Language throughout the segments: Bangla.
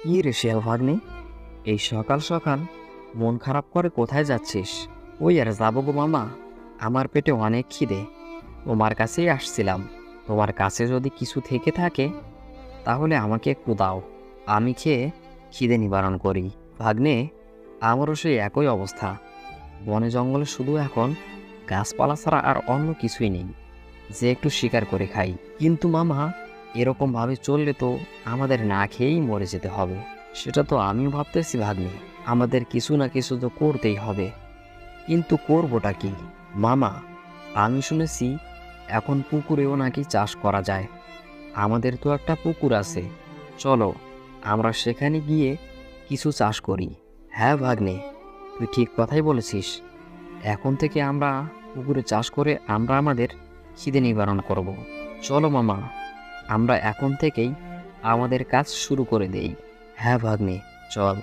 কি রে শিয়াল ভাগ্নে, এই সকাল সকাল মন খারাপ করে কোথায় যাচ্ছিস? ওই আর যাবো গো মামা, আমার পেটে অনেক খিদে। তোমার কাছেই আসছিলাম। তোমার কাছে যদি কিছু থেকে থাকে তাহলে আমাকে একটু দাও, আমি খেয়ে খিদে নিবারণ করি। ভাগ্নে, আমারও সেই একই অবস্থা। বনে জঙ্গলে শুধু এখন গাছপালা ছাড়া আর অন্য কিছুই নেই যে একটু শিকার করে খাই। কিন্তু মামা, এরকম ভাবে চললে তো আমাদের না খেয়েই মরে যেতে হবে। সেটা তো আমিও ভাবতেছি ভাগ্নে, আমাদের কিছু না কিছু তো করতেই হবে। কিন্তু করবোটা কি? মামা, আমি শুনেছি এখন পুকুরেও নাকি চাষ করা যায়। আমাদের তো একটা পুকুর আছে, চলো আমরা সেখানে গিয়ে কিছু চাষ করি। হ্যাঁ ভাগ্নে, তুই ঠিক কথাই বলেছিস। এখন থেকে আমরা পুকুরে চাষ করে আমরা আমাদের খিদে নিবারণ করব। চলো মামা, আমরা এখন থেকেই আমাদের কাজ শুরু করে দেই। হ্যাঁ ভাগ্নে, চল।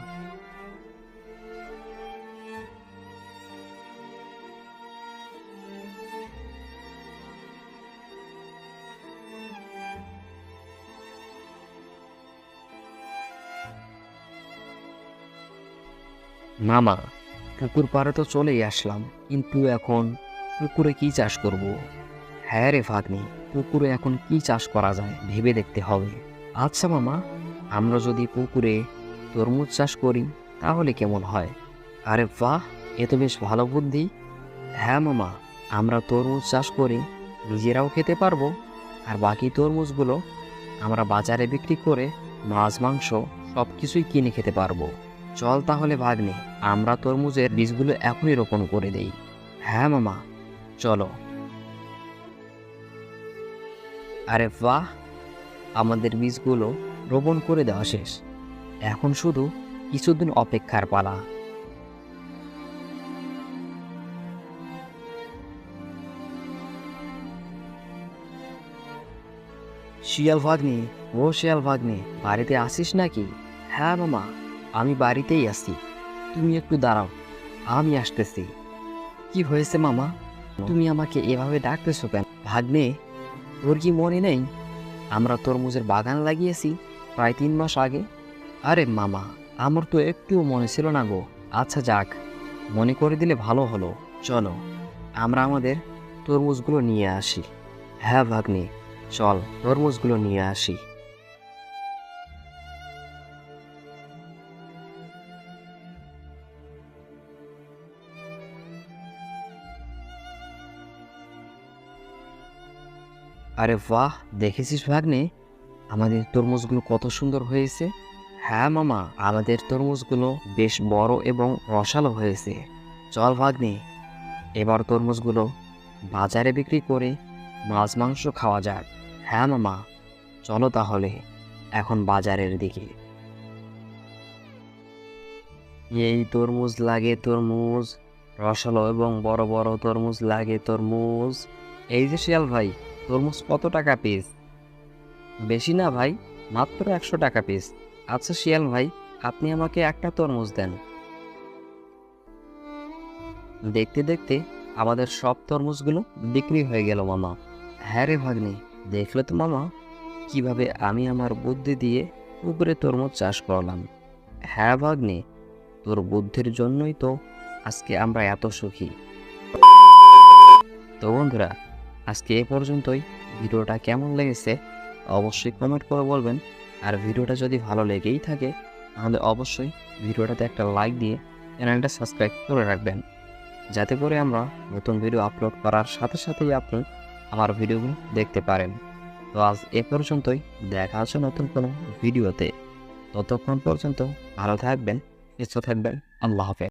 মামা, পুকুর পাড়ে তো চলেই আসলাম, কিন্তু এখন পুকুরে কি চাষ করব? হ্যাঁ রে ভাগ্নে, পুকুরে এখন কি চাষ করা যায় ভেবে দেখতে হবে। আচ্ছা মামা, আমরা যদি পুকুরে তরমুজ চাষ করি তাহলে কেমন হয়? আরে বাহ, এ তো বেশ ভালো বুদ্ধি। হ্যাঁ মামা, আমরা তরমুজ চাষ করে নিজেরাও খেতে পারবো, আর বাকি তরমুজগুলো আমরা বাজারে বিক্রি করে মাছ মাংস সব কিছুই কিনে খেতে পারবো। চল তাহলে ভাগ্নে, আমরা তরমুজের বীজগুলো এখনই রোপণ করে দেই। হ্যাঁ মামা, চলো। আরে বাহ, আমাদের বীজগুলো রোপণ করে দেওয়া শেষ। এখন শুধু কিছুদিন অপেক্ষার পালা। শিয়াল ভাগ্নে, ও শিয়াল ভাগ্নে, বাড়িতে আসিস নাকি? হ্যাঁ মামা, আমি বাড়িতেই আছি। তুমি একটু দাঁড়াও, আমি আসতেছি। কি হয়েছে মামা, তুমি আমাকে এভাবে ডাকতেছো কেন? ভাগ্নে, তোর কি মনে নেই আমরা তরমুজের বাগান লাগিয়েছি প্রায় 3 মাস আগে? আরে মামা, আমার তো একটুও মনে ছিল না গো। আচ্ছা যাক, মনে করে দিলে ভালো হলো। চলো আমরা আমাদের তরমুজগুলো নিয়ে আসি। হ্যাঁ ভাগ্নে, চল তরমুজগুলো নিয়ে আসি। আরে বাহ, দেখেছিস ভাগ্নে, আমাদের তরমুজগুলো কত সুন্দর হয়েছে। হ্যাঁ মামা, আমাদের তরমুজগুলো বেশ বড় এবং রসালো হয়েছে। চল ভাগ্নে, এবার তরমুজগুলো বাজারে বিক্রি করে মাছ মাংস খাওয়া যাক। হ্যাঁ মামা, চলো তাহলে এখন বাজারের দিকে। এই তরমুজ লাগে তরমুজ, রসালো এবং বড় বড় তরমুজ লাগে তরমুজ। এই যে শিয়াল ভাই, তরমুজ কত টাকা পিস? বেশি না ভাই, মাত্র 100 টাকা পিস। আচ্ছা শিয়াল ভাই, আপনি আমাকে একটা তরমুজ দেন। দেখতে দেখতে আমাদের সব তরমুজগুলো বিক্রি হয়ে গেল মামা। হ্যাঁ রে ভাগ্নে, দেখলে তো মামা কিভাবে আমি আমার বুদ্ধি দিয়ে পুকুরে তরমুজ চাষ করলাম। হ্যাঁ ভাগ্নে, তোর বুদ্ধির জন্যই তো আজকে আমরা এত সুখী। তো বন্ধুরা, আজকে এ পর্যন্তই। ভিডিওটা কেমন লেগেছে অবশ্যই কমেন্ট করে বলবেন। আর ভিডিওটা যদি ভালো লেগেই থাকে তাহলে অবশ্যই ভিডিওটাতে একটা লাইক দিয়ে চ্যানেলটা সাবস্ক্রাইব করে রাখবেন, যাতে করে আমরা নতুন ভিডিও আপলোড করার সাথে সাথেই আপনি আমার ভিডিওগুলো দেখতে পারেন। তো আজ এ পর্যন্তই, দেখা হচ্ছে নতুন কোনো ভিডিওতে। ততক্ষণ পর্যন্ত ভালো থাকবেন, সুস্থ থাকবেন। আল্লাহ হাফেজ।